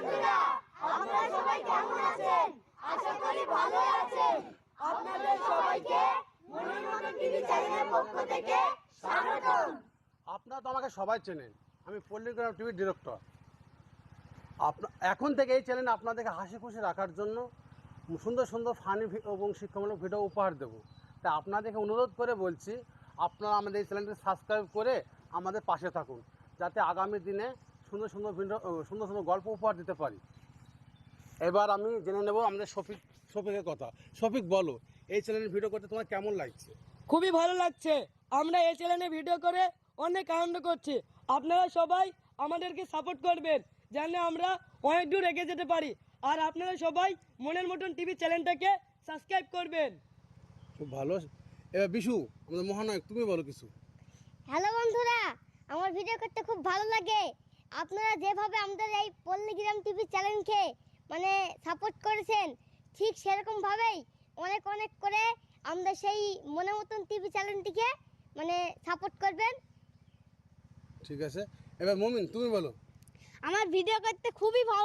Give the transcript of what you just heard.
বন্ধুরা, আপনারা সবাই কেমন আছেন? আশা করি ভালো আছেন। আপনাদের সবাইকে মনের মতন টিভি চ্যানেলের পক্ষ থেকে স্বাগতম। আপনারা তো আমাকে সবাই চেনেন, আমি পল্লীগ্রাম টিভির ডিরেক্টর। এখন থেকে এই চ্যানেলে আপনাদেরকে হাসি খুশি রাখার জন্য সুন্দর সুন্দর ফানি এবং শিক্ষামূলক ভিডিও উপহার দেবো। তাই আপনাদেরকে অনুরোধ করে বলছি, আপনারা আমাদের এই চ্যানেলটি সাবস্ক্রাইব করে আমাদের পাশে থাকুন, যাতে আগামী দিনে সুন্দর সুন্দর ভিডিও, সুন্দর সুন্দর গল্প উপহার দিতে পারি। এবার আমি জেনে নেব আমাদের শফিকের কথা। শফিক, বলো, এই চ্যানেলের ভিডিও করতে তোমার কেমন লাগছে? খুবই ভালো লাগছে। আমরা এই চ্যানেলে ভিডিও করে অনেক আনন্দ করছি। আপনারা সবাই আমাদেরকে সাপোর্ট করবেন, যেন আমরা অনেক দূর এগিয়ে যেতে পারি। আর আপনারা সবাই মনের মতন টিভি চ্যানেলটাকে সাবস্ক্রাইব করবেন। খুব ভালো। এবার বিশু, আমাদের মহানায়ক, তুমি বলো কিছু। হ্যালো বন্ধুরা, আমার ভিডিও করতে খুব ভালো লাগে। আপনারা যেভাবে আমাদের এই পল্লীগ্রাম টিভি চ্যানেলকে সাপোর্ট করেছেন, ঠিক সেরকমভাবেই অনেক অনেক করে আমাদের সেই মনের মতন টিভি চ্যানেলটিকে সাপোর্ট করবেন। ঠিক আছে, এবার মমিন, তুমি বলো। আমার ভিডিও করতে খুবই ভালো